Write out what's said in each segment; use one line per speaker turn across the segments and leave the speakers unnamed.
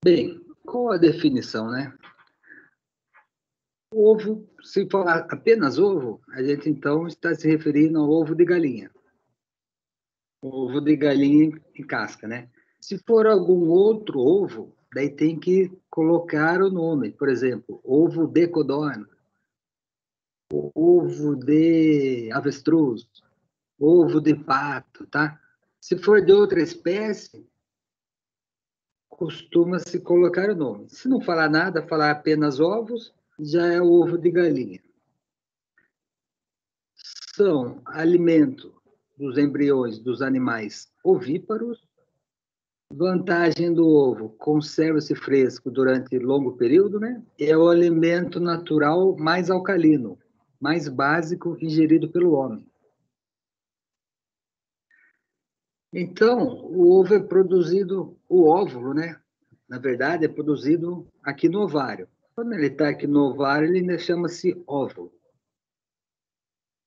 Bem, qual a definição, né? O ovo, se falar apenas ovo, a gente então está se referindo ao ovo de galinha. O ovo de galinha em casca, né? Se for algum outro ovo, daí tem que colocar o nome. Por exemplo, ovo de codorna, ovo de avestruz, ovo de pato, tá? Se for de outra espécie, costuma-se colocar o nome. Se não falar nada, falar apenas ovos, já é o ovo de galinha. São alimento dos embriões dos animais ovíparos. Vantagem do ovo, conserva-se fresco durante longo período, né? É o alimento natural mais alcalino, mais básico ingerido pelo homem. Então, o ovo é produzido, o óvulo, né? Na verdade, é produzido aqui no ovário. Quando ele está aqui no ovário, ele ainda chama-se óvulo.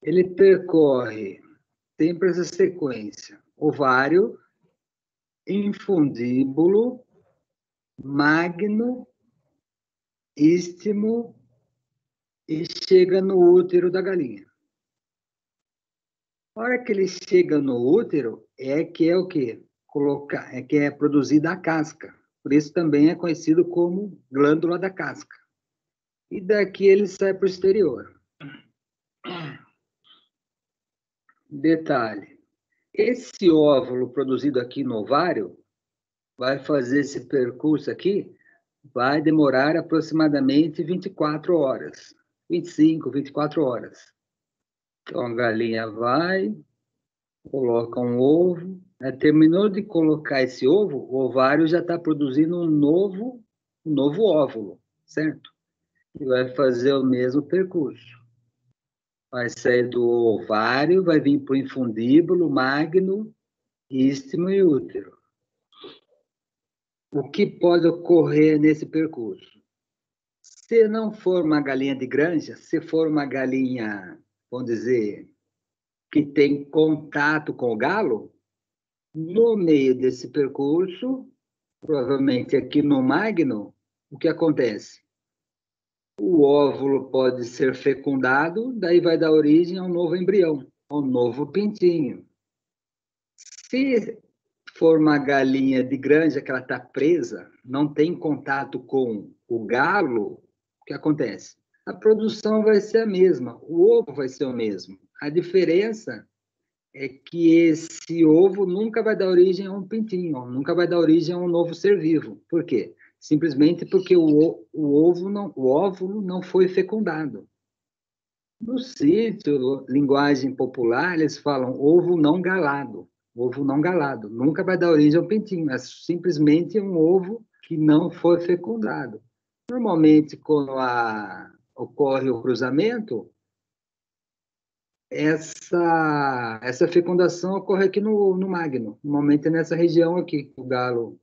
Ele percorre sempre essa sequência: ovário, infundíbulo, magno, istmo e chega no útero da galinha. A hora que ele chega no útero, é que é o quê? É que é produzida a casca. Por isso também é conhecido como glândula da casca. E daqui ele sai para o exterior. Detalhe: esse óvulo produzido aqui no ovário vai fazer esse percurso aqui, vai demorar aproximadamente 24 horas. 25, 24 horas. Então a galinha vai, coloca um ovo, né? Terminou de colocar esse ovo, o ovário já está produzindo um novo óvulo, certo? E vai fazer o mesmo percurso. Vai sair do ovário, vai vir para o infundíbulo, magno, istmo e útero. O que pode ocorrer nesse percurso? Se não for uma galinha de granja, se for uma galinha, vamos dizer, que tem contato com o galo, no meio desse percurso, provavelmente aqui no magno, o que acontece? O óvulo pode ser fecundado, daí vai dar origem a um novo embrião, a um novo pintinho. Se for uma galinha de granja que ela está presa, não tem contato com o galo, o que acontece? A produção vai ser a mesma, o ovo vai ser o mesmo. A diferença é que esse ovo nunca vai dar origem a um pintinho, nunca vai dar origem a um novo ser vivo. Por quê? Simplesmente porque o óvulo não foi fecundado. No sítio, linguagem popular, eles falam ovo não galado. Ovo não galado. Nunca vai dar origem a um pintinho. É simplesmente um ovo que não foi fecundado. Normalmente, quando ocorre o cruzamento, essa fecundação ocorre aqui no magno. Normalmente é nessa região aqui, o galo,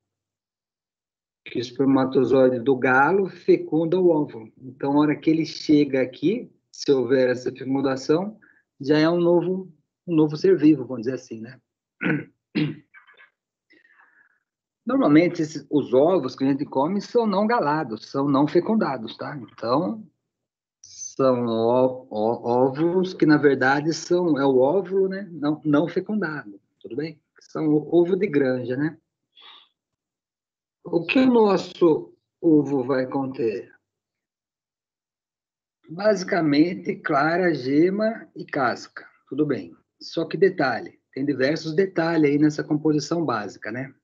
que o espermatozoide do galo fecunda o óvulo. Então, a hora que ele chega aqui, se houver essa fecundação, já é um novo ser vivo, vamos dizer assim, né? Normalmente, os ovos que a gente come são não galados, são não fecundados, tá? Então, são óvulos que, na verdade, é o óvulo, né? Não fecundado, tudo bem? São ovo de granja, né? O que o nosso ovo vai conter? Basicamente, clara, gema e casca, tudo bem. Só que detalhe, tem diversos detalhes aí nessa composição básica, né?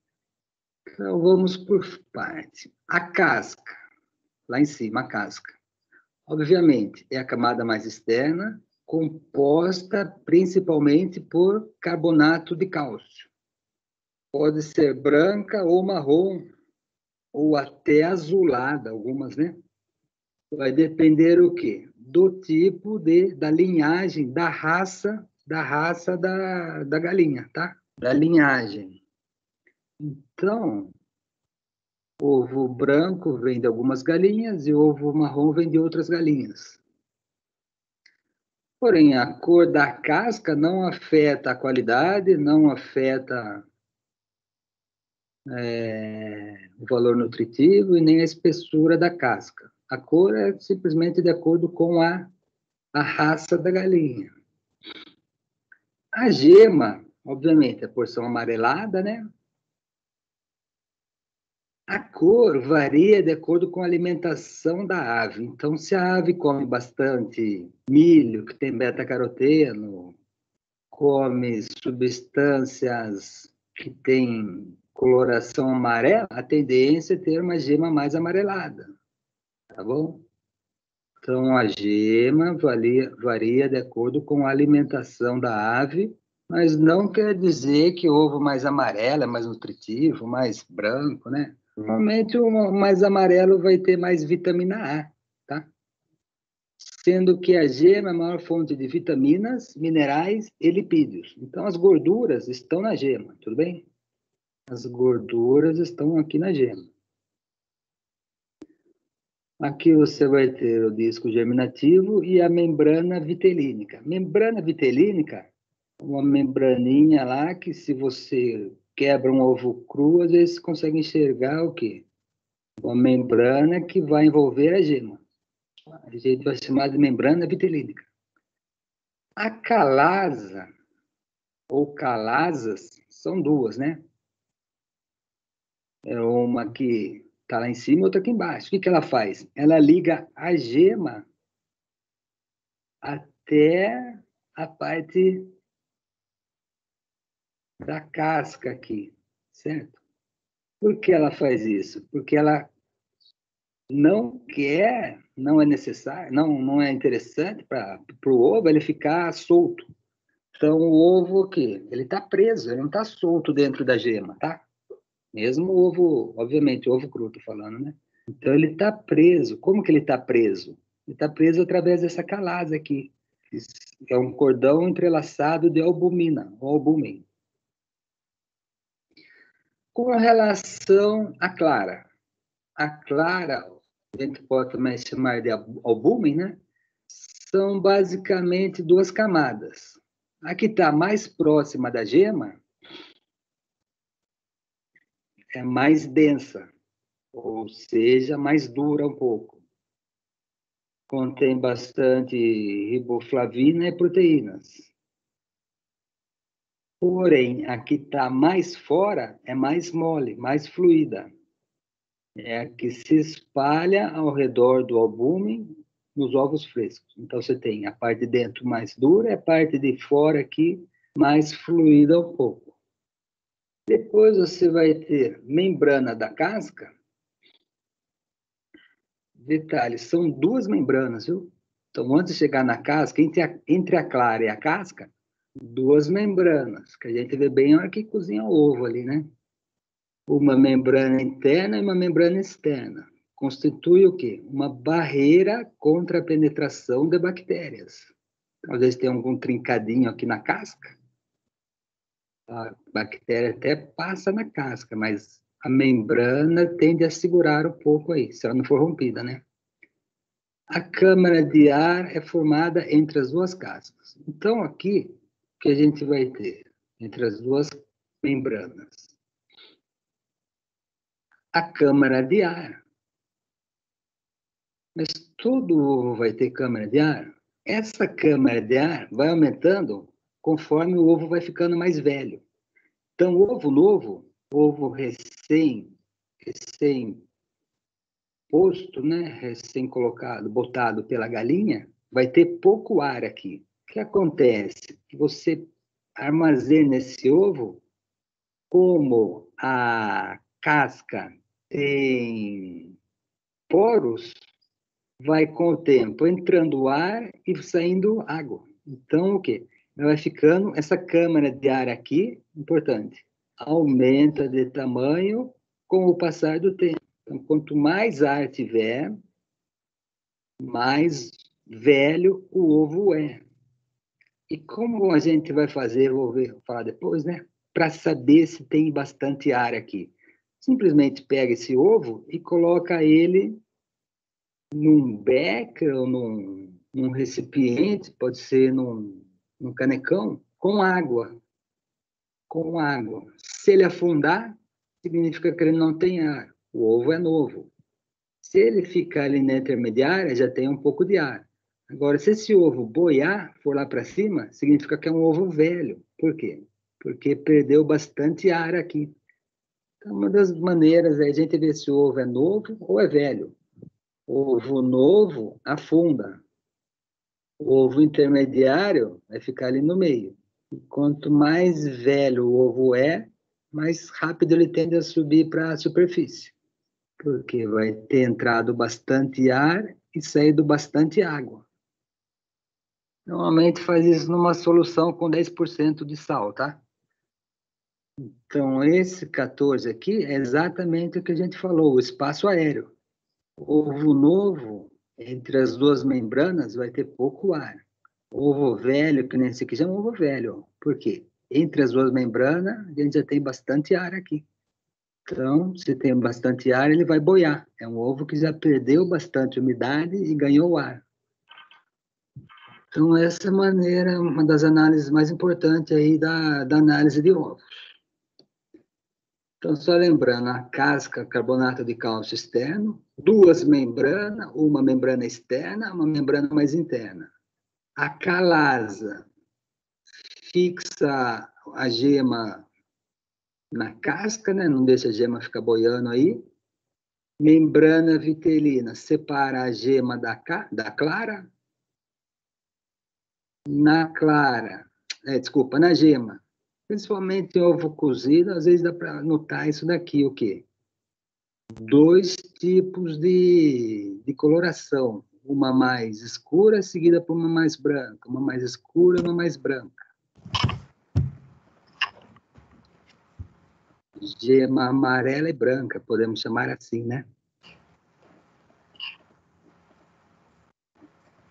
Então, vamos por parte. A casca, lá em cima, a casca. Obviamente, é a camada mais externa, composta principalmente por carbonato de cálcio. Pode ser branca ou marrom, ou até azulada, algumas, né? Vai depender o quê? Do tipo da linhagem, da galinha, tá? Da linhagem. Então, ovo branco vem de algumas galinhas e ovo marrom vem de outras galinhas. Porém, a cor da casca não afeta a qualidade, não afeta o o valor nutritivo e nem a espessura da casca. A cor é simplesmente de acordo com a raça da galinha. A gema, obviamente, a porção amarelada, né? A cor varia de acordo com a alimentação da ave. Então, se a ave come bastante milho, que tem beta-caroteno, come substâncias que têm coloração amarela, a tendência é ter uma gema mais amarelada, tá bom? Então, a gema varia de acordo com a alimentação da ave, mas não quer dizer que o ovo mais amarelo é mais nutritivo, mais branco, né? Normalmente, o mais amarelo vai ter mais vitamina A, tá? Sendo que a gema é a maior fonte de vitaminas, minerais e lipídios. Então, as gorduras estão na gema, tudo bem? As gorduras estão aqui na gema. Aqui você vai ter o disco germinativo e a membrana vitelínica. Membrana vitelínica, uma membraninha lá que, se você quebra um ovo cru, às vezes você consegue enxergar o quê? Uma membrana que vai envolver a gema. A gente vai chamar de membrana vitelínica. A calasa, ou calasas, são duas, né? É uma que está lá em cima e outra aqui embaixo. O que ela faz? Ela liga a gema até a parte da casca aqui, certo? Por que ela faz isso? Porque ela não quer, não é necessário, não é interessante para o ovo ele ficar solto. Então, o ovo, o quê? Ele está preso, ele não está solto dentro da gema, tá? Mesmo o ovo, obviamente, o ovo cru, tô falando, né? Então, ele está preso. Como que ele está preso? Ele está preso através dessa calase aqui. Que é um cordão entrelaçado de albumina, ou albúmen. Com relação à clara. A clara, a gente pode também chamar de albúmen, né? São basicamente duas camadas. A que está mais próxima da gema é mais densa, ou seja, mais dura um pouco. Contém bastante riboflavina e proteínas. Porém, a que está mais fora é mais mole, mais fluida. É a que se espalha ao redor do albúmen nos ovos frescos. Então, você tem a parte de dentro mais dura e a parte de fora aqui mais fluida um pouco. Depois você vai ter membrana da casca. Detalhe, são duas membranas, viu? Então, antes de chegar na casca, entre a clara e a casca, duas membranas, que a gente vê bem na hora que cozinha o ovo ali, né? Uma membrana interna e uma membrana externa. Constitui o quê? Uma barreira contra a penetração de bactérias. Então, às vezes tem algum trincadinho aqui na casca, a bactéria até passa na casca, mas a membrana tende a segurar um pouco aí, se ela não for rompida, né? A câmara de ar é formada entre as duas cascas. Então, aqui, o que a gente vai ter entre as duas membranas? A câmara de ar. Mas todo ovo vai ter câmara de ar? Essa câmara de ar vai aumentando conforme o ovo vai ficando mais velho. Então, ovo novo, ovo recém posto, né, recém colocado, botado pela galinha, vai ter pouco ar aqui. O que acontece? Você armazena esse ovo, como a casca tem poros, vai com o tempo entrando ar e saindo água. Então, o quê? Vai ficando essa câmara de ar aqui, importante, aumenta de tamanho com o passar do tempo. Então, quanto mais ar tiver, mais velho o ovo é. E como a gente vai fazer, vou falar depois, né? Para saber se tem bastante ar aqui. Simplesmente pega esse ovo e coloca ele num becker ou num recipiente, pode ser num canecão, com água. Com água. Se ele afundar, significa que ele não tem ar. O ovo é novo. Se ele ficar ali na intermediária, já tem um pouco de ar. Agora, se esse ovo boiar, for lá para cima, significa que é um ovo velho. Por quê? Porque perdeu bastante ar aqui. Então, uma das maneiras é a gente ver se o ovo é novo ou é velho. Ovo novo afunda. O ovo intermediário vai ficar ali no meio. E quanto mais velho o ovo é, mais rápido ele tende a subir para a superfície, porque vai ter entrado bastante ar e saído bastante água. Normalmente faz isso numa solução com 10% de sal, tá? Então, esse 14 aqui é exatamente o que a gente falou, o espaço aéreo. Ovo novo, entre as duas membranas, vai ter pouco ar. Ovo velho, que nem esse aqui, já é um ovo velho. Por quê? Entre as duas membranas, a gente já tem bastante ar aqui. Então, se tem bastante ar, ele vai boiar. É um ovo que já perdeu bastante umidade e ganhou ar. Então, essa maneira é uma das análises mais importantes aí da análise de ovos. Então, só lembrando, a casca, carbonato de cálcio externo, duas membranas, uma membrana externa, uma membrana mais interna. A calasa fixa a gema na casca, né? Não deixa a gema ficar boiando aí. Membrana vitelina separa a gema da clara. Na clara, desculpa, na gema. Principalmente em ovo cozido, às vezes dá para notar isso daqui, o quê? Dois tipos de coloração. Uma mais escura, seguida por uma mais branca. Uma mais escura e uma mais branca. Gema amarela e branca, podemos chamar assim, né?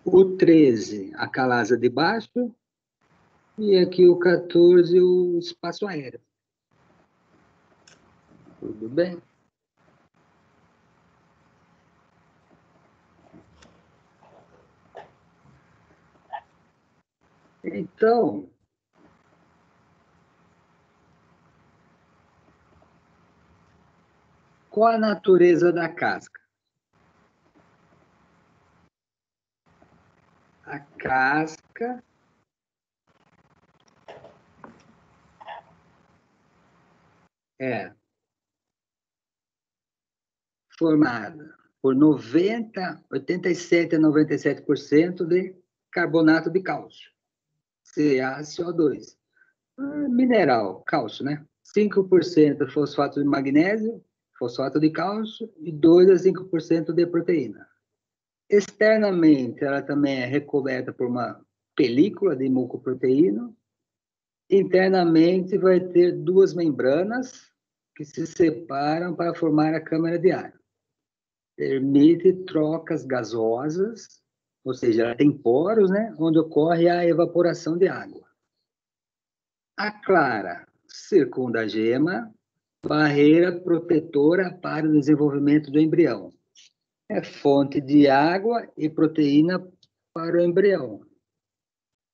O 13, a calasa de baixo. E aqui o 14, o espaço aéreo. Tudo bem? Então, qual a natureza da casca? A casca é formada por 87 a 97% de carbonato de cálcio, CaCO2. Mineral, cálcio, né? 5% fosfato de magnésio, fosfato de cálcio e 2 a 5% de proteína. Externamente, ela também é recoberta por uma película de mucoproteína. Internamente, vai ter duas membranas que se separam para formar a câmara de ar. Permite trocas gasosas, ou seja, ela tem poros, né, onde ocorre a evaporação de água. A clara circunda a gema, barreira protetora para o desenvolvimento do embrião. É fonte de água e proteína para o embrião.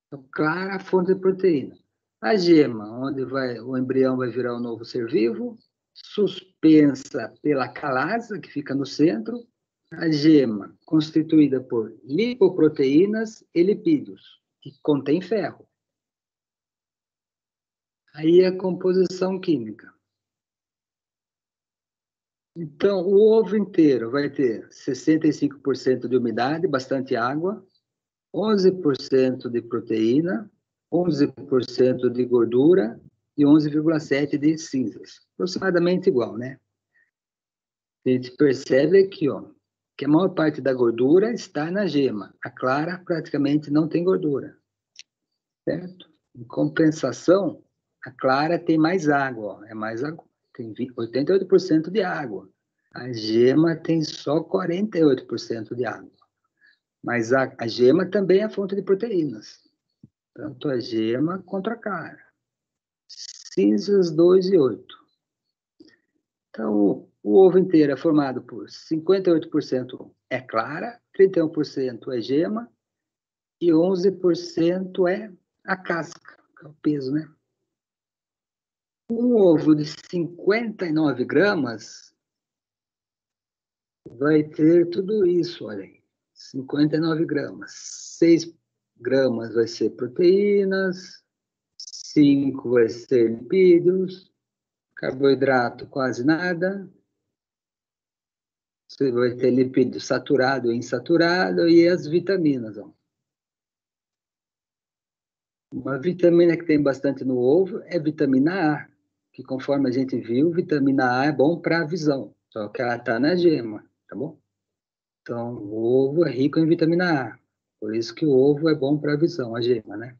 Então, clara, fonte de proteína. A gema, onde o embrião vai virar um novo ser vivo, suspensa pela calasa, que fica no centro. A gema, constituída por lipoproteínas e lipídios, que contém ferro. Aí a composição química. Então, o ovo inteiro vai ter 65% de umidade, bastante água, 11% de proteína, 11% de gordura e 11,7% de cinzas. Aproximadamente igual, né? A gente percebe aqui, ó, que a maior parte da gordura está na gema. A clara praticamente não tem gordura, certo? Em compensação, a clara tem mais água, ó, é mais água, tem 88% de água. A gema tem só 48% de água. Mas a gema também é fonte de proteínas. Tanto a gema quanto a clara. Cinzas 2 e 8. Então, o ovo inteiro é formado por 58% é clara, 31% é gema e 11% é a casca, que é o peso, né? Um ovo de 59 gramas vai ter tudo isso, olha aí. 59 gramas. 6 gramas vai ser proteínas, 5 vai ser lipídios, carboidrato quase nada. Você vai ter lipídio saturado e insaturado e as vitaminas. Ó. Uma vitamina que tem bastante no ovo é vitamina A, que conforme a gente viu, vitamina A é bom para a visão, só que ela está na gema, tá bom? Então, o ovo é rico em vitamina A, por isso que o ovo é bom para a visão, a gema, né?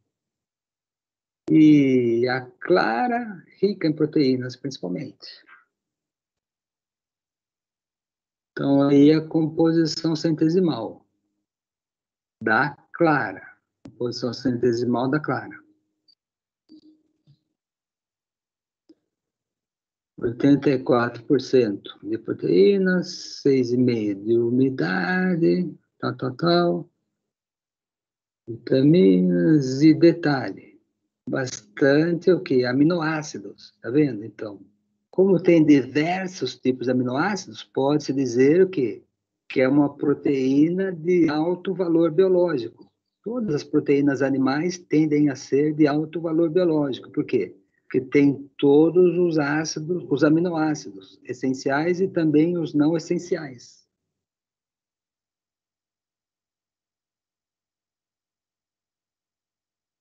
E a clara, rica em proteínas, principalmente. Então, aí a composição centesimal da clara. Composição centesimal da clara. 84% de proteínas, 6,5% de umidade, tal. Vitaminas e detalhe. Bastante o quê? Aminoácidos, tá vendo? Então, como tem diversos tipos de aminoácidos, pode-se dizer o quê? Que é uma proteína de alto valor biológico. Todas as proteínas animais tendem a ser de alto valor biológico. Por quê? Porque tem todos os ácidos, os aminoácidos essenciais e também os não essenciais.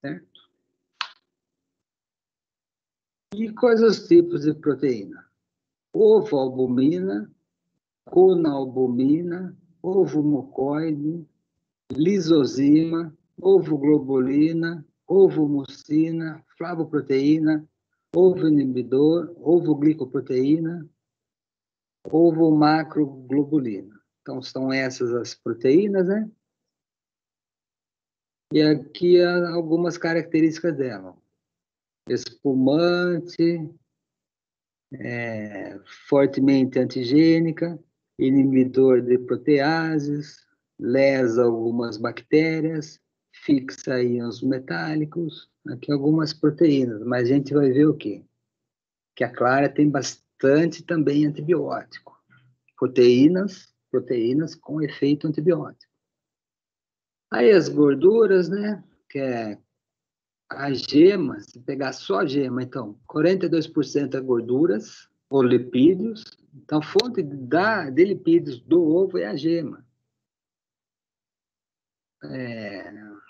Certo? E quais os tipos de proteína? Ovoalbumina, conalbumina, ovomucoide, lisozima, ovoglobulina, ovomucina, flavoproteína, ovoinibidor, ovoglicoproteína, ovomacroglobulina. Então, são essas as proteínas, né? E aqui há algumas características dela. Espumante, fortemente antigênica, inibidor de proteases, lesa algumas bactérias, fixa íons metálicos, aqui algumas proteínas, mas a gente vai ver o quê? Que a clara tem bastante também antibiótico. Proteínas com efeito antibiótico. Aí as gorduras, né? Que é a gema, se pegar só a gema, então, 42% é gorduras ou lipídios. Então, a fonte de lipídios do ovo é a gema.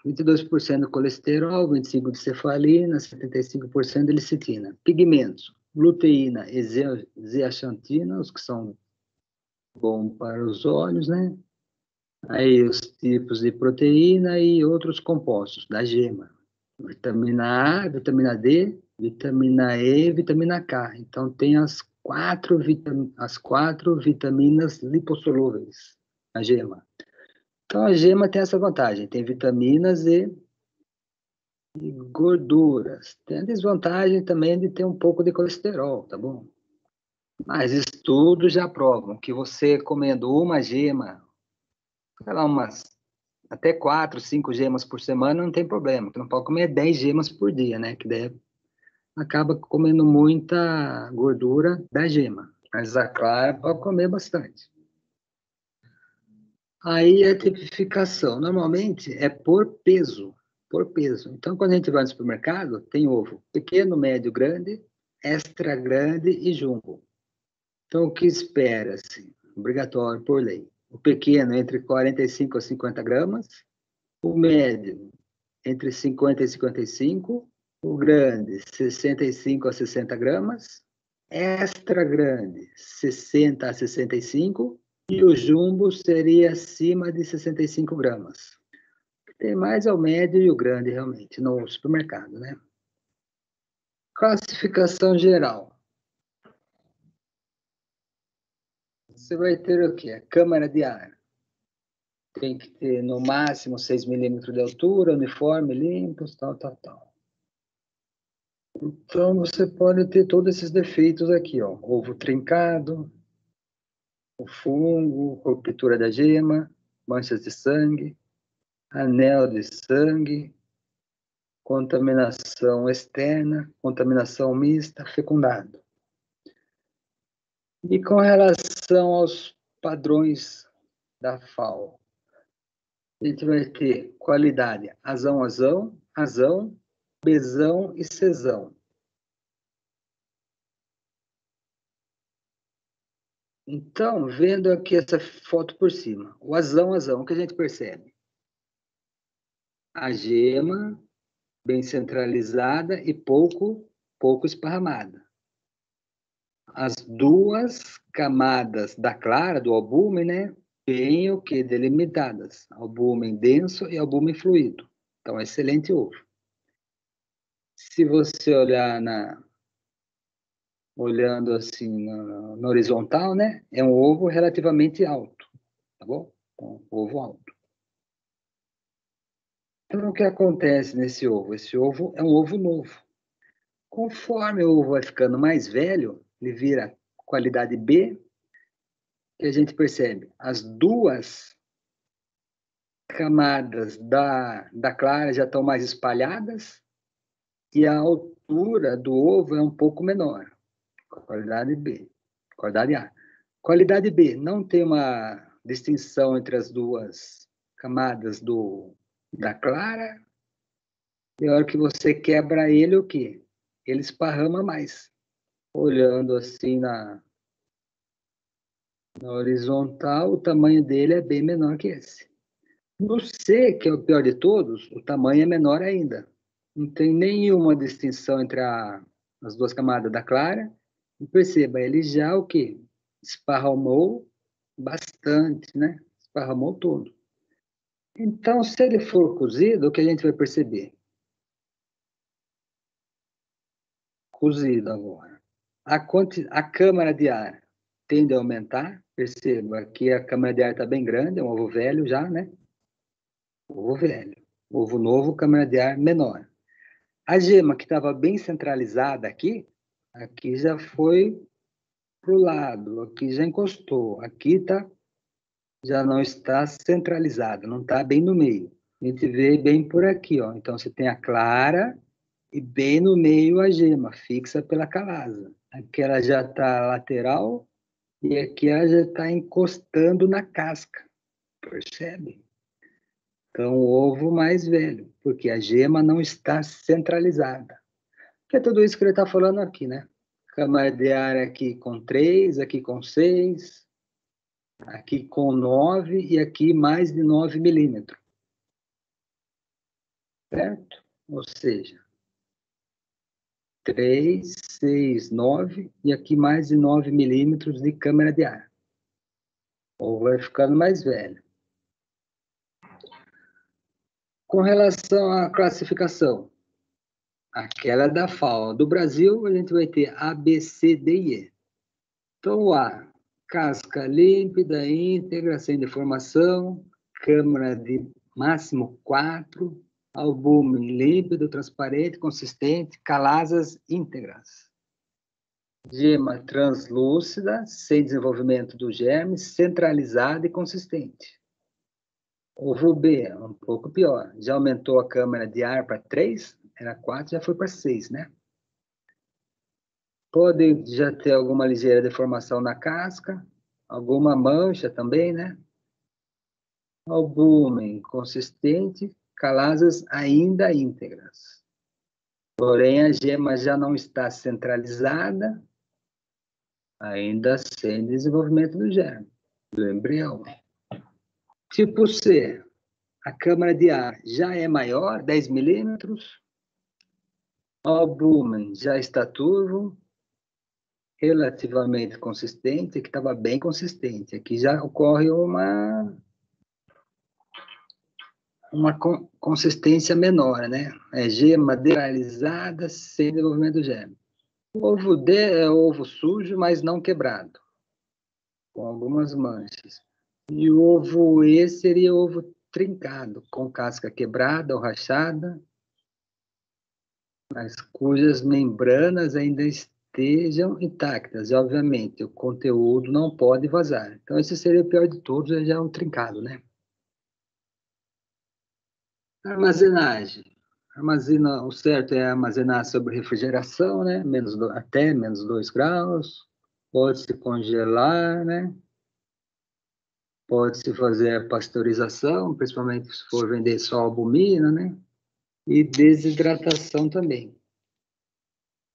22% de colesterol, 25% de cefalina, 75% de lecitina. Pigmentos, luteína e zeaxantina, os que são bons para os olhos, né? Aí os tipos de proteína e outros compostos da gema. Vitamina A, vitamina D, vitamina E, vitamina K. Então tem as quatro vitaminas lipossolúveis, a gema. Então a gema tem essa vantagem, tem vitaminas e gorduras. Tem a desvantagem também de ter um pouco de colesterol, tá bom? Mas estudos já provam que você comendo uma gema, sei lá, até 4, 5 gemas por semana não tem problema. Você não pode comer 10 gemas por dia, né? Que daí acaba comendo muita gordura da gema. Mas a clara pode comer bastante. Aí a tipificação, normalmente é por peso. Por peso. Então, quando a gente vai no supermercado, tem ovo pequeno, médio, grande, extra grande e jumbo. Então, o que espera-se? Obrigatório por lei. O pequeno entre 45 a 50 gramas, o médio entre 50 e 55, o grande 65 a 60 gramas, extra grande 60 a 65 e o jumbo seria acima de 65 gramas. Tem mais é o médio e o grande realmente no supermercado, né? Classificação geral. Você vai ter o quê? A câmara de ar. Tem que ter no máximo 6 milímetros de altura, uniforme, limpos, tal. Então, você pode ter todos esses defeitos aqui, ó. Ovo trincado, o fungo, ruptura da gema, manchas de sangue, anel de sangue, contaminação externa, contaminação mista, fecundado. E com relação aos padrões da FAO. A gente vai ter qualidade azão, azão, azão, Bzão e Czão. Então, vendo aqui essa foto por cima, o azão, azão, o que a gente percebe? A gema bem centralizada e pouco esparramada. As duas camadas da clara, do albúmen, né, bem o que? Delimitadas. Albúmen denso e albúmen fluido. Então, excelente ovo. Se você olhar olhando assim no horizontal, né, é um ovo relativamente alto, tá bom? Então, ovo alto. Então, o que acontece nesse ovo? Esse ovo é um ovo novo. Conforme o ovo vai ficando mais velho, ele vira qualidade B, que a gente percebe as duas camadas da clara já estão mais espalhadas e a altura do ovo é um pouco menor. Qualidade B. Qualidade A. Qualidade B, não tem uma distinção entre as duas camadas da clara. E a hora que você quebra ele, o quê? Ele esparrama mais. Olhando assim na horizontal, o tamanho dele é bem menor que esse. No C, que é o pior de todos, o tamanho é menor ainda. Não tem nenhuma distinção entre as duas camadas da clara. E perceba, ele já o quê? Esparramou bastante, né? Esparramou todo. Então, se ele for cozido, o que a gente vai perceber? Cozido agora. A câmara de ar tende a aumentar. Perceba que a câmara de ar está bem grande, é um ovo velho já, né? Ovo velho. Ovo novo, câmara de ar menor. A gema que estava bem centralizada aqui já foi para o lado, aqui já encostou, aqui já não está centralizada, não está bem no meio. A gente vê bem por aqui, ó. Então você tem a clara e bem no meio a gema, fixa pela calasa. Aqui ela já está lateral e aqui ela já está encostando na casca, percebe? Então, o ovo mais velho, porque a gema não está centralizada. Que é tudo isso que ele está falando aqui, né? Câmara de ar aqui com 3, aqui com 6, aqui com 9 e aqui mais de 9 milímetros. Certo? Ou seja, 3, 6, 9 e aqui mais de 9 milímetros de câmara de ar. Ou vai ficando mais velho. Com relação à classificação, aquela da FAO. Do Brasil, a gente vai ter A, B, C, D e E. Então, o A, casca límpida, íntegra, sem deformação, câmara de máximo 4, albúmen límpido, transparente, consistente, calasas íntegras. Gema translúcida, sem desenvolvimento do germe, centralizada e consistente. Ovo B, um pouco pior. Já aumentou a câmara de ar para 3, era 4, já foi para 6, né? Pode já ter alguma ligeira deformação na casca, alguma mancha também, né? Albúmen consistente, calasas ainda íntegras. Porém, a gema já não está centralizada, ainda sem desenvolvimento do germe, do embrião. Tipo C, a câmara de ar já é maior, 10 milímetros, o albúmen já está turvo, relativamente consistente, que estava bem consistente. Aqui já ocorre uma consistência menor, né? É gema demineralizada sem desenvolvimento do germe. O ovo D é ovo sujo, mas não quebrado, com algumas manchas. E o ovo E seria ovo trincado, com casca quebrada ou rachada, mas cujas membranas ainda estejam intactas. E, obviamente, o conteúdo não pode vazar. Então, esse seria o pior de todos, já é um trincado, né? Armazenagem. Armazena, o certo é armazenar sob refrigeração, né? Até menos 2 graus. Pode se congelar, né? Pode-se fazer a pasteurização, principalmente se for vender só albumina, né? E desidratação também.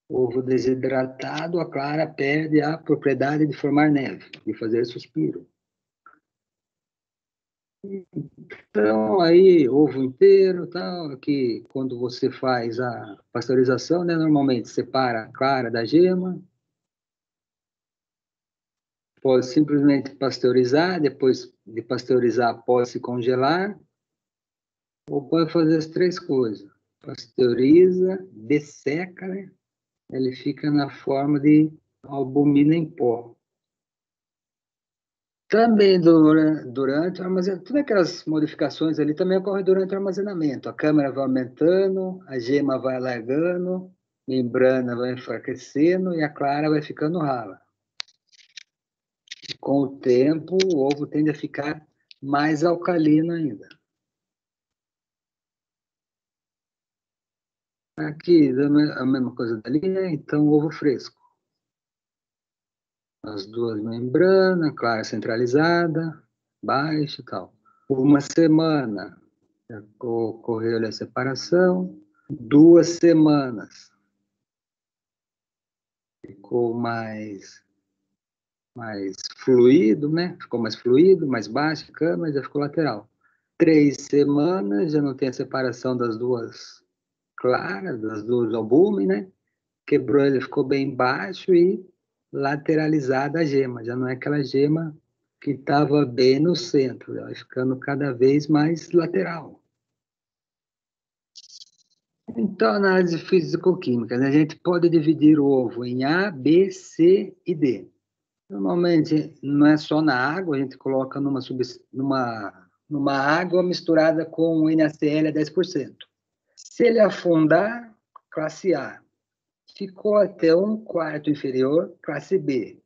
Ovo desidratado, a clara perde a propriedade de formar neve, de fazer suspiro. Então, aí, ovo inteiro, tal, que quando você faz a pasteurização, né, normalmente separa a clara da gema, pode simplesmente pasteurizar, depois de pasteurizar, pode-se congelar, ou pode fazer as três coisas. Pasteuriza, desseca, né? Ele fica na forma de albumina em pó. Também durante o armazenamento, todas aquelas modificações ali também ocorrem durante o armazenamento. A câmara vai aumentando, a gema vai alargando, a membrana vai enfraquecendo e a clara vai ficando rala. Com o tempo, o ovo tende a ficar mais alcalino ainda. Aqui, a mesma coisa dali, né? Então, ovo fresco. As duas membranas, clara centralizada, baixa e tal. Uma semana, ocorreu a separação. 2 semanas, ficou mais fluido, né? Ficou mais fluido, mais baixo, câmara, já ficou lateral. 3 semanas, já não tem a separação das duas claras, das duas albúmen, né? Quebrou, ele ficou bem baixo e lateralizada a gema. Já não é aquela gema que estava bem no centro, ela vai ficando cada vez mais lateral. Então, análise físico-química, né? A gente pode dividir o ovo em A, B, C e D. Normalmente, não é só na água, a gente coloca numa água misturada com NaCl a 10%. Se ele afundar, classe A. Ficou até 1/4 inferior, classe B.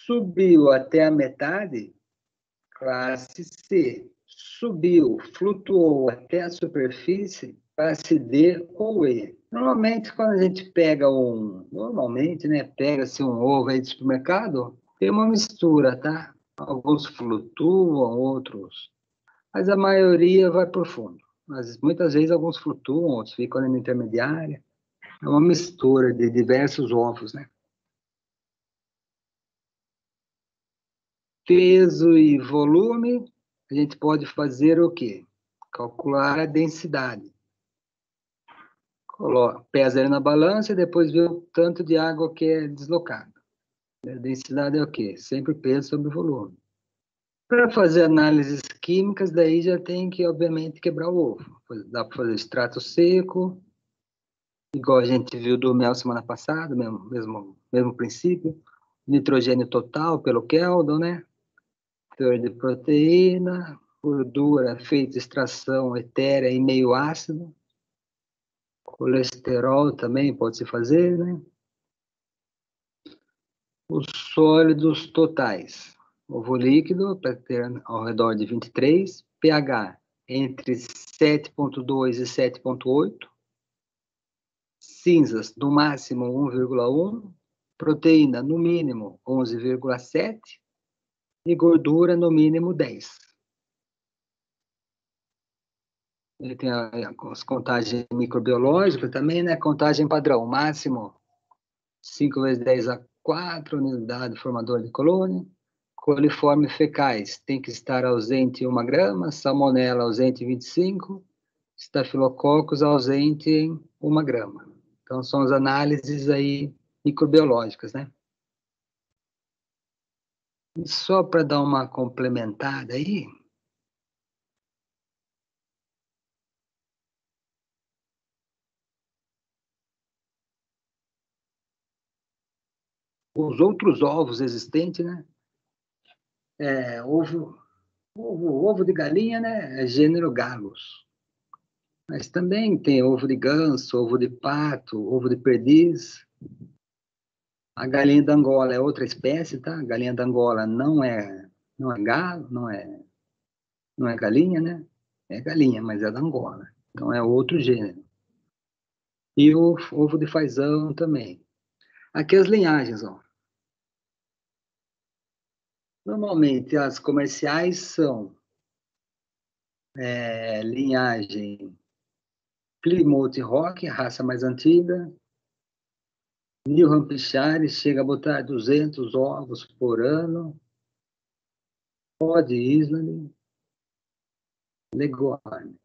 Subiu até a metade, classe C. Subiu, flutuou até a superfície, classe D ou E. Normalmente, quando a gente pega normalmente, né, pega-se um ovo aí de supermercado, tem uma mistura, tá? Alguns flutuam, outros, mas a maioria vai para o fundo. Mas muitas vezes alguns flutuam, outros ficam ali na intermediária. É uma mistura de diversos ovos, né? Peso e volume, a gente pode fazer o quê? Calcular a densidade. Pesa ele na balança e depois vê o tanto de água que é deslocado. A densidade é o quê? Sempre peso sobre volume. Para fazer análises químicas, daí já tem que, obviamente, quebrar o ovo. Dá para fazer extrato seco, igual a gente viu do mel semana passada, mesmo princípio. Nitrogênio total pelo Keldon, né? Teor de proteína, gordura feita extração etérea em meio ácido. Colesterol também pode-se fazer, né? Os sólidos totais. Ovo líquido, para ter ao redor de 23. pH entre 7,2 e 7,8. Cinzas, no máximo 1,1. Proteína, no mínimo 11,7. E gordura, no mínimo 10. Ele tem as contagens microbiológicas também, né? Contagem padrão, máximo 5 vezes 10 a 4, unidade formadora de colônia. Coliformes fecais tem que estar ausente em 1 grama, salmonela ausente em 25, estafilococcus ausente em 1 grama. Então, são as análises aí microbiológicas, né? E só para dar uma complementada aí, os outros ovos existentes, né? Ovo de galinha, né? É gênero Gallus. Mas também tem ovo de ganso, ovo de pato, ovo de perdiz. A galinha da Angola é outra espécie, tá? A galinha da Angola não é galo, não é galinha, né? É galinha, mas é da Angola. Então é outro gênero. E o ovo de fazão também. Aqui as linhagens, ó. Normalmente, as comerciais são linhagem Plymouth Rock, raça mais antiga. New Hampshire chega a botar 200 ovos por ano. Pod Island, Leghorn.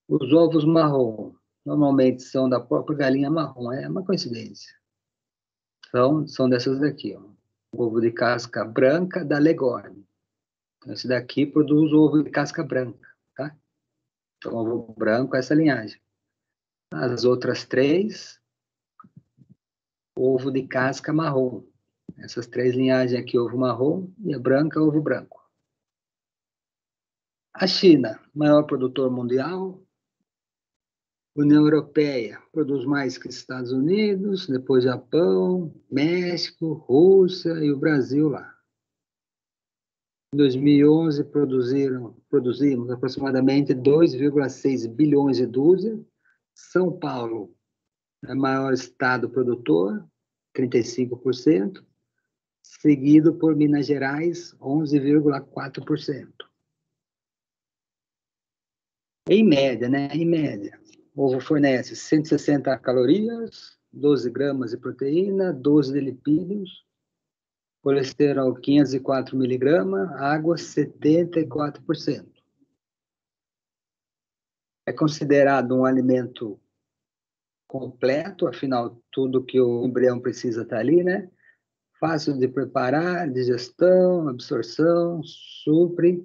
Os ovos marrom normalmente são da própria galinha marrom, é uma coincidência. São dessas daqui, ó. Ovo de casca branca da Leghorn. Esse daqui produz ovo de casca branca, tá? Então, ovo branco, essa linhagem. As outras três, ovo de casca marrom. Essas três linhagens aqui, ovo marrom, e a branca, ovo branco. A China, maior produtor mundial. União Europeia, produz mais que Estados Unidos, depois Japão, México, Rússia e o Brasil lá. Em 2011, produzimos aproximadamente 2,6 bilhões de dúzias. São Paulo é o maior estado produtor, 35%, seguido por Minas Gerais, 11,4%. Em média, né? Em média, o ovo fornece 160 calorias, 12 gramas de proteína, 12 de lipídios, colesterol 504 miligramas, água 74%. É considerado um alimento completo, afinal, tudo que o embrião precisa está ali, né? Fácil de preparar, digestão, absorção, supre,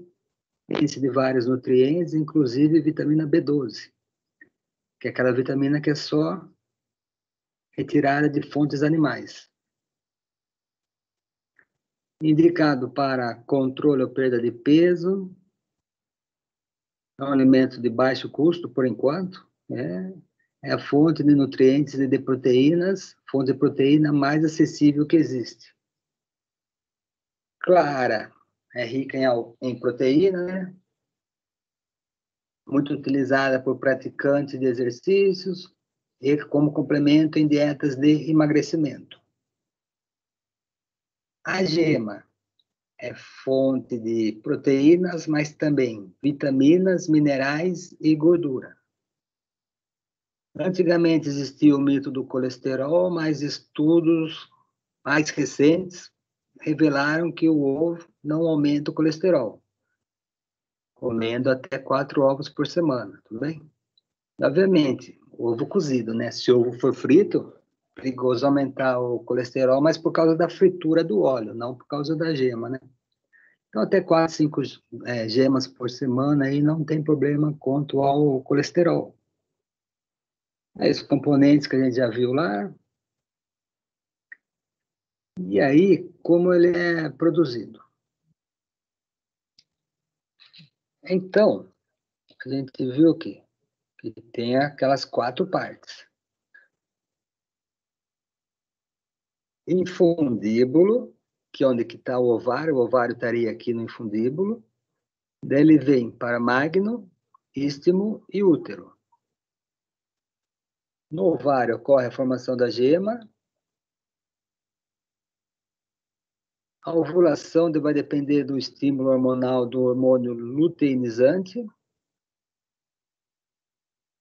índice de vários nutrientes, inclusive vitamina B12, que é aquela vitamina que é só retirada de fontes animais. Indicado para controle ou perda de peso, é um alimento de baixo custo, por enquanto, é a fonte de nutrientes e de proteínas, fonte de proteína mais acessível que existe. Clara, é rica em proteína, né? Muito utilizada por praticantes de exercícios e como complemento em dietas de emagrecimento. A gema é fonte de proteínas, mas também vitaminas, minerais e gordura. Antigamente existia o mito do colesterol, mas estudos mais recentes revelaram que o ovo não aumenta o colesterol, comendo até 4 ovos por semana, tudo bem? Obviamente, ovo cozido, né? Se o ovo for frito, perigoso aumentar o colesterol, mas por causa da fritura do óleo, não por causa da gema, né? Então, até 4, 5 gemas por semana aí não tem problema quanto ao colesterol. Esses componentes que a gente já viu lá. E aí, como ele é produzido? Então, a gente viu que tem aquelas 4 partes. Infundíbulo, que é onde está o ovário estaria aqui no infundíbulo. Daí ele vem para magno, istmo e útero. No ovário ocorre a formação da gema. A ovulação vai depender do estímulo hormonal do hormônio luteinizante.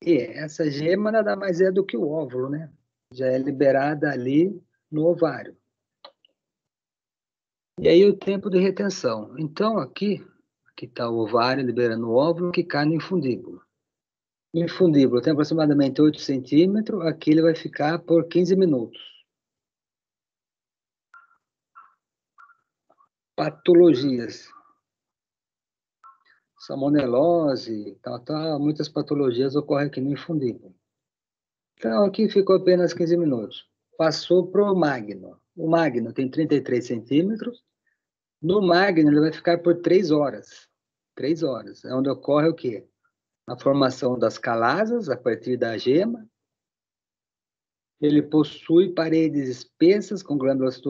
E essa gema nada mais é do que o óvulo, né? Já é liberada ali no ovário. E aí o tempo de retenção. Então, aqui está o ovário liberando o óvulo que cai no infundíbulo. O infundíbulo tem aproximadamente 8 centímetros, aqui ele vai ficar por 15 minutos. Patologias. Salmonelose, muitas patologias ocorrem aqui no infundíbulo. Então, aqui ficou apenas 15 minutos. Passou para o magno. O magno tem 33 centímetros. No magno, ele vai ficar por 3 horas. 3 horas. É onde ocorre o quê? A formação das calasas, a partir da gema. Ele possui paredes espessas com glândulas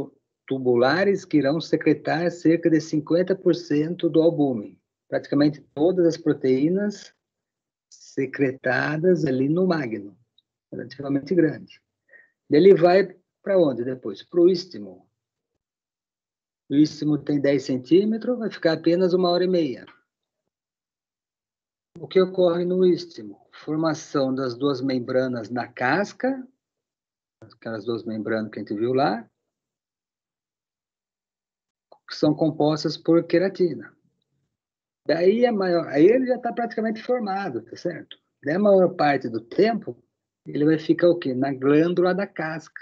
tubulares que irão secretar cerca de 50% do albume. Praticamente todas as proteínas secretadas ali no magno, relativamente grande. Ele vai para onde depois? Para o istmo. O istmo tem 10 centímetros, vai ficar apenas 1h30. O que ocorre no istmo? Formação das duas membranas na casca, aquelas duas membranas que a gente viu lá, que são compostas por queratina. Daí aí ele já está praticamente formado, tá certo? Daí a maior parte do tempo, ele vai ficar o quê? Na glândula da casca.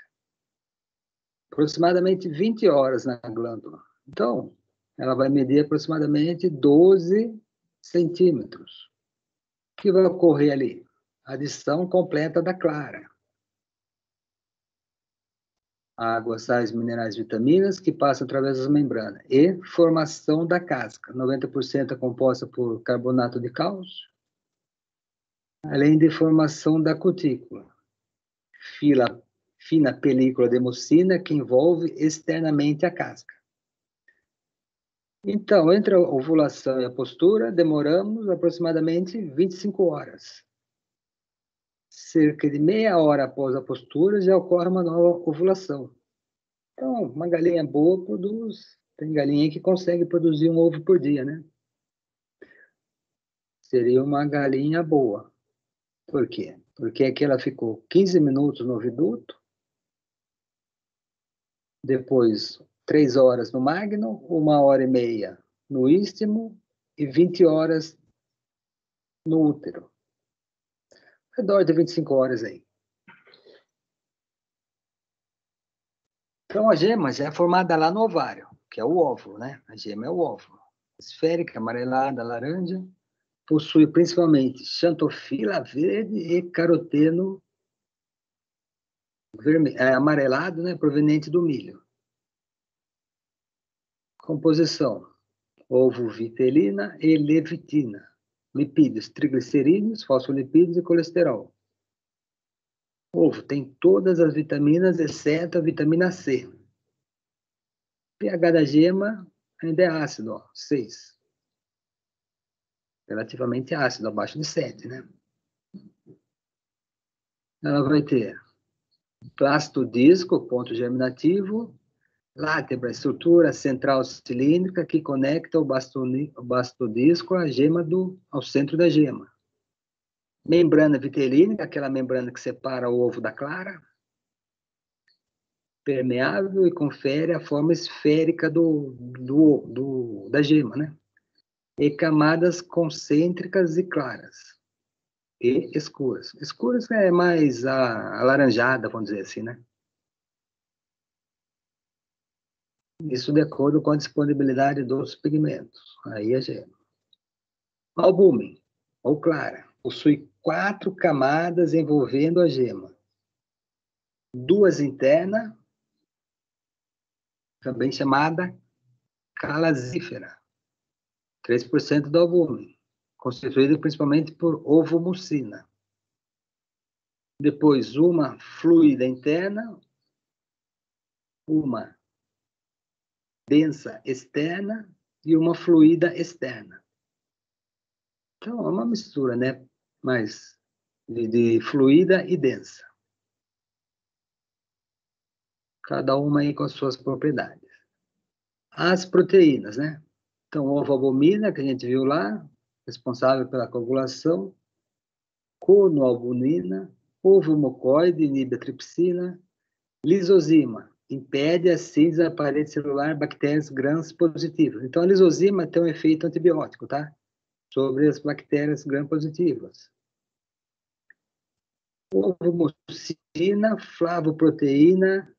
Aproximadamente 20 horas na glândula. Então, ela vai medir aproximadamente 12 centímetros. O que vai ocorrer ali? Adição completa da clara. Água, sais, minerais, vitaminas que passam através das membranas. E formação da casca. 90% é composta por carbonato de cálcio. Além de formação da cutícula. Fina película de mucina que envolve externamente a casca. Então, entre a ovulação e a postura, demoramos aproximadamente 25 horas. Cerca de meia hora após a postura, já ocorre uma nova ovulação. Então, uma galinha boa produz... Tem galinha que consegue produzir um ovo por dia, né? Seria uma galinha boa. Por quê? Porque aqui ela ficou 15 minutos no oviduto, depois 3 horas no magno, 1h30 no istmo e 20 horas no útero. Ao redor de 25 horas aí. Então, a gema já é formada lá no ovário, que é o óvulo, né? A gema é o óvulo. Esférica, amarelada, laranja, possui principalmente xantofila verde e caroteno amarelado, né? Proveniente do milho. Composição: ovo, vitelina e levitina. Lipídios, triglicerídeos, fosfolipídios e colesterol. Ovo tem todas as vitaminas, exceto a vitamina C. pH da gema ainda é ácido, ó, 6. Relativamente ácido, abaixo de 7, né? Ela vai ter plastodisco, ponto germinativo, látebra, estrutura central cilíndrica que conecta o bastodisco à gema ao centro da gema. Membrana vitelínica, aquela membrana que separa o ovo da clara, permeável e confere a forma esférica da gema, né? E camadas concêntricas e claras. E escuras. Escuras é mais alaranjada, vamos dizer assim, né? Isso de acordo com a disponibilidade dos pigmentos. Aí a gema. Albúmen, ou clara, possui 4 camadas envolvendo a gema. 2 internas, também chamada calasífera. 3% do albúmen, constituído principalmente por ovomucina. Depois, uma fluida interna, uma densa externa e uma fluida externa. Então, é uma mistura, né? Mas de fluida e densa. Cada uma aí com as suas propriedades. As proteínas, né? Então, ovoalbumina, que a gente viu lá, responsável pela coagulação, conoalbumina, ovo-mucoide, inibe a tripsina, lisozima, impede a síntese da parede celular bactérias gram-positivas. Então, a lisozima tem um efeito antibiótico, tá? Sobre as bactérias gram-positivas. Ovomucina, flavoproteína,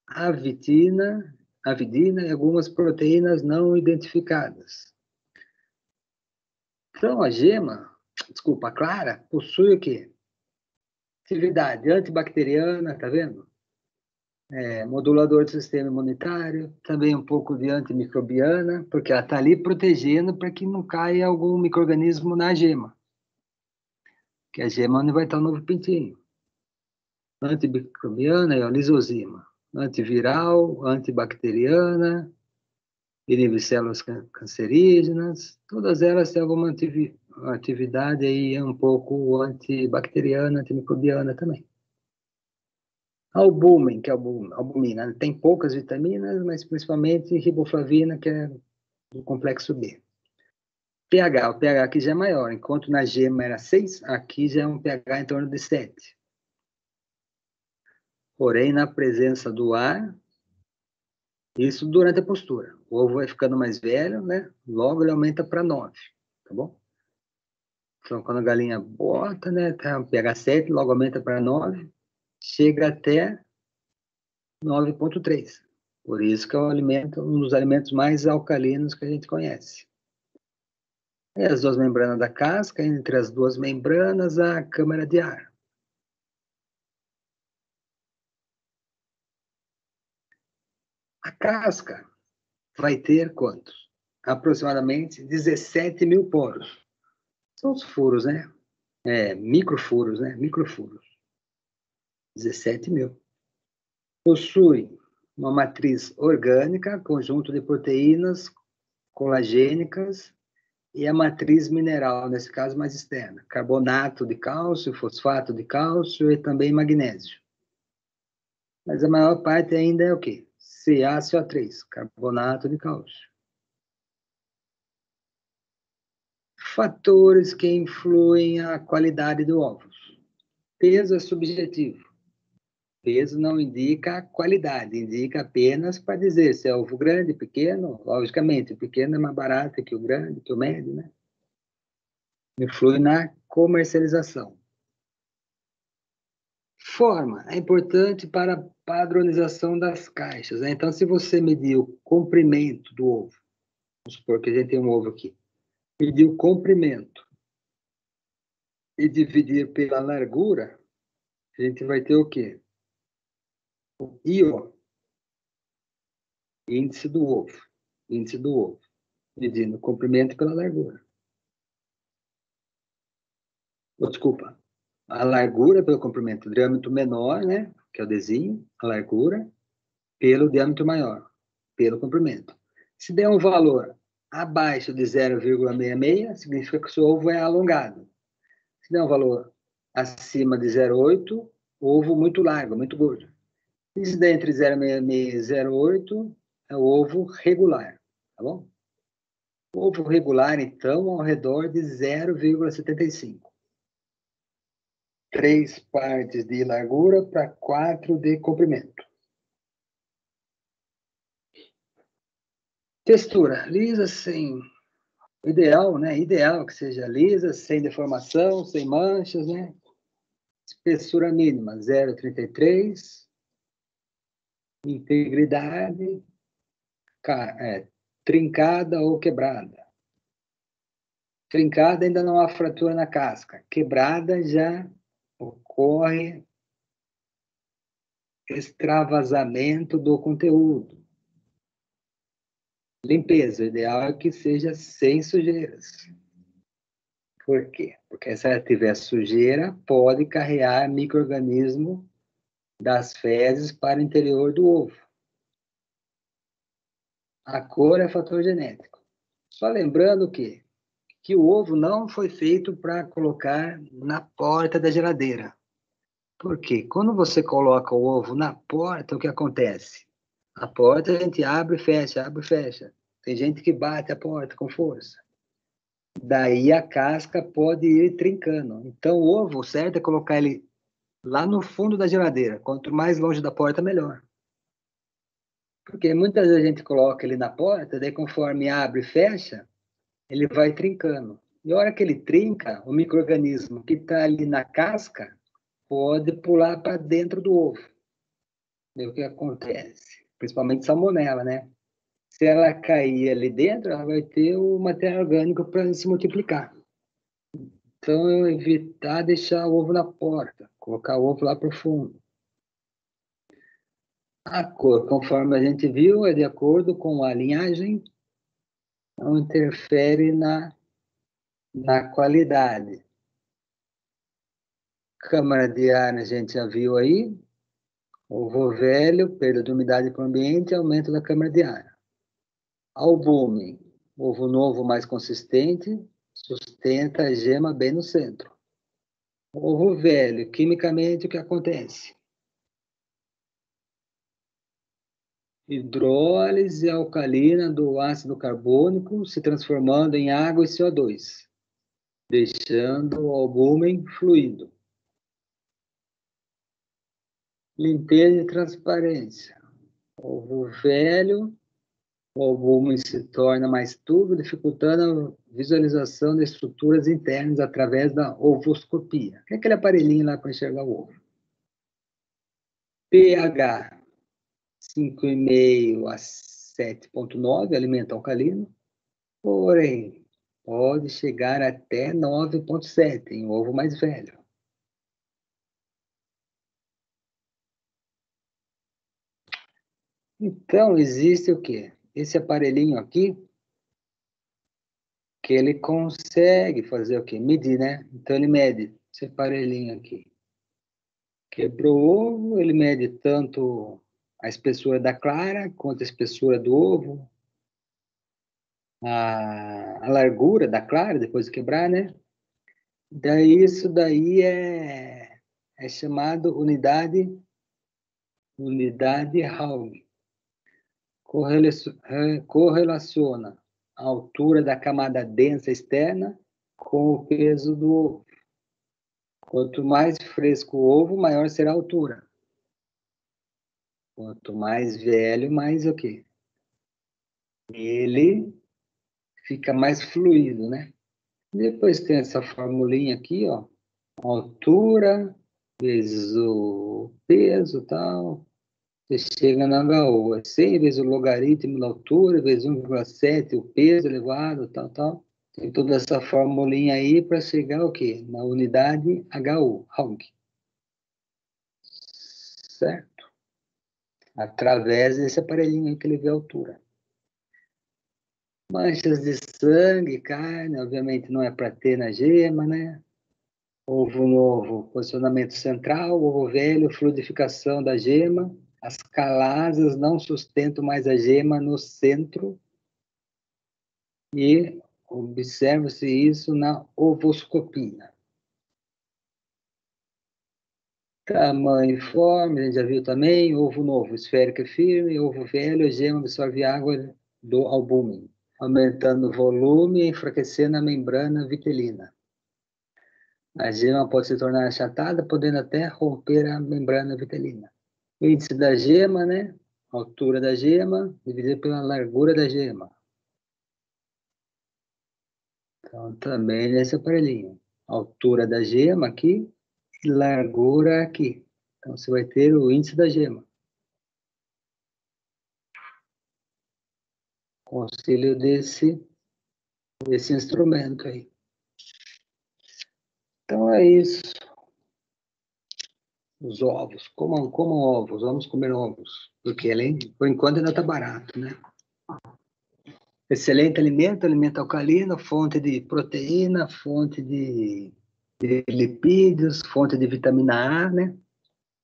avidina e algumas proteínas não identificadas. Então, a clara, possui o quê? Atividade antibacteriana, tá vendo? Modulador do sistema imunitário, também um pouco de antimicrobiana, porque ela está ali protegendo para que não caia algum micro-organismo na gema. Que a gema onde vai estar o novo pintinho. Antimicrobiana é a lisozima. Antiviral, antibacteriana, inibe células cancerígenas, todas elas têm alguma atividade aí um pouco antibacteriana, antimicrobiana também. Albumin, que é albumina, tem poucas vitaminas, mas principalmente riboflavina, que é do complexo B. pH, o pH aqui já é maior, enquanto na gema era 6, aqui já é um pH em torno de 7. Porém, na presença do ar, isso durante a postura. O ovo vai ficando mais velho, né? Logo ele aumenta para 9, tá bom? Então, quando a galinha bota, né, tá um pH 7, logo aumenta para 9, chega até 9,3. Por isso que é um dos alimentos mais alcalinos que a gente conhece. E as duas membranas da casca, entre as duas membranas, a câmara de ar. A casca vai ter quantos? Aproximadamente 17 mil poros. São os furos, né? Microfuros, né? Microfuros. 17 mil. Possui uma matriz orgânica, conjunto de proteínas colagênicas e a matriz mineral, nesse caso mais externa. Carbonato de cálcio, fosfato de cálcio e também magnésio. Mas a maior parte ainda é o quê? CaCO3, carbonato de cálcio. Fatores que influem a qualidade do ovo. Peso é subjetivo. Peso não indica a qualidade, indica apenas para dizer se é ovo grande, pequeno. Logicamente, o pequeno é mais barato que o grande, que o médio, né? Influi na comercialização. Forma é importante para a padronização das caixas, né? Então, se você medir o comprimento do ovo, vamos supor que a gente tem um ovo aqui, medir o comprimento e dividir pela largura, a gente vai ter o quê? O IO, índice do ovo, medindo o comprimento pela largura. Desculpa, a largura pelo comprimento, o diâmetro menor, né, que é o desenho, a largura, pelo diâmetro maior, pelo comprimento. Se der um valor abaixo de 0,66, significa que o seu ovo é alongado. Se der um valor acima de 0,8, ovo muito largo, muito gordo. E se der entre 0,66 e 0,8, é o ovo regular, tá bom? O ovo regular, então, ao redor de 0,75. 3 partes de largura para 4 de comprimento. Textura, lisa, sem... Ideal, né? Ideal que seja lisa, sem deformação, sem manchas, né? Espessura mínima, 0,33. Integridade, trincada ou quebrada. Trincada ainda não há fratura na casca. Quebrada já ocorre extravasamento do conteúdo. Limpeza, o ideal é que seja sem sujeiras. Por quê? Porque se ela tiver sujeira, pode carregar micro-organismo das fezes para o interior do ovo. A cor é fator genético. Só lembrando que o ovo não foi feito para colocar na porta da geladeira. Por quê? Quando você coloca o ovo na porta, o que acontece? A porta a gente abre e fecha, abre e fecha. Tem gente que bate a porta com força. Daí a casca pode ir trincando. Então o ovo, o certo é colocar ele lá no fundo da geladeira. Quanto mais longe da porta, melhor. Porque muitas vezes a gente coloca ele na porta, daí conforme abre e fecha, ele vai trincando. E a hora que ele trinca, o micro-organismo que está ali na casca pode pular para dentro do ovo. E o que acontece? Principalmente salmonela, né? Se ela cair ali dentro, ela vai ter o material orgânico para se multiplicar. Então, evitar deixar o ovo na porta, colocar o ovo lá para o fundo. A cor, conforme a gente viu, é de acordo com a linhagem, não interfere na qualidade. Câmara de ar, a gente já viu aí. Ovo velho, perda de umidade para o ambiente, aumento da câmara de ar. Albume, ovo novo mais consistente, sustenta a gema bem no centro. Ovo velho, quimicamente, o que acontece? hidrólise alcalina do ácido carbônico se transformando em água e CO2, deixando o albúmen fluido. Limpeza e transparência. Ovo velho, o albúmen se torna mais turvo, dificultando a visualização de estruturas internas através da ovoscopia, que é aquele aparelhinho lá para enxergar o ovo. pH 5,5 a 7,9, alimento alcalino, porém, pode chegar até 9,7 em ovo mais velho. Então, existe o quê? Esse aparelhinho aqui, que ele consegue fazer o quê? Medir, né? Então, ele mede esse aparelhinho aqui. Quebrou o ovo, ele mede tanto a espessura da clara, quanto a espessura do ovo, a largura da clara, depois de quebrar, né? Daí, isso daí é chamado unidade Hauge. Correlaciona a altura da camada densa externa com o peso do ovo. Quanto mais fresco o ovo, maior será a altura. Quanto mais velho, mais o quê? Ele fica mais fluido, né? Depois tem essa formulinha aqui, ó. Altura vezes o peso e tal. Você chega na HU. É 100 vezes o logaritmo da altura, vezes 1,7 o peso elevado, tal, tal. Tem toda essa formulinha aí para chegar o quê? Na unidade HU, Hauge. Certo? Através desse aparelhinho aí que ele vê a altura. Manchas de sangue, carne, obviamente não é para ter na gema, né? Ovo novo, posicionamento central, ovo velho, fluidificação da gema. As calasas não sustentam mais a gema no centro. E observa-se isso na ovoscopia. Tamanho e forma, a gente já viu também. Ovo novo, esférico e firme. Ovo velho, a gema absorve água do albúmen, aumentando o volume e enfraquecendo a membrana vitelina. A gema pode se tornar achatada, podendo até romper a membrana vitelina. O índice da gema, né? A altura da gema, dividido pela largura da gema. Então, também nesse aparelhinho. A altura da gema aqui e largura aqui. Então, você vai ter o índice da gema. Com auxílio desse instrumento aí. Então, é isso. Os ovos. Comam ovos. Vamos comer ovos. Porque, por enquanto, ainda está barato, né? Excelente alimento, alimento alcalino, fonte de proteína, fonte de lipídios, fonte de vitamina A, né?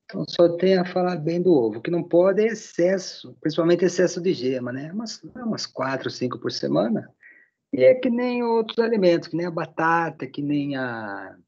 Então, só tem a falar bem do ovo. O que não pode é excesso, principalmente excesso de gema, né? Umas 4, 5 por semana. E é que nem outros alimentos, que nem a batata, que nem a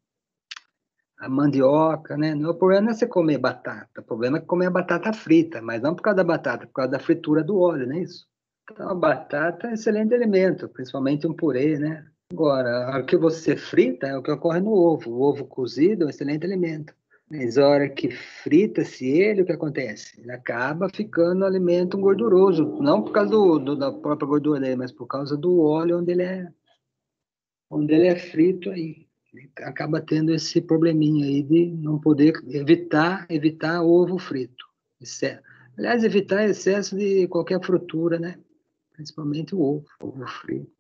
mandioca, né? O problema não é você comer batata, o problema é comer a batata frita, mas não por causa da batata, por causa da fritura do óleo, não é isso? Então, a batata é um excelente alimento, principalmente um purê, né? Agora, o que você frita é o que ocorre no ovo. O ovo cozido é um excelente alimento. Mas a hora que frita-se ele, o que acontece? Ele acaba ficando um alimento gorduroso, não por causa da própria gordura dele, mas por causa do óleo onde ele é frito aí. Ele acaba tendo esse probleminha aí de não poder evitar ovo frito. Aliás, evitar excesso de qualquer frutura, né? Principalmente o ovo frito.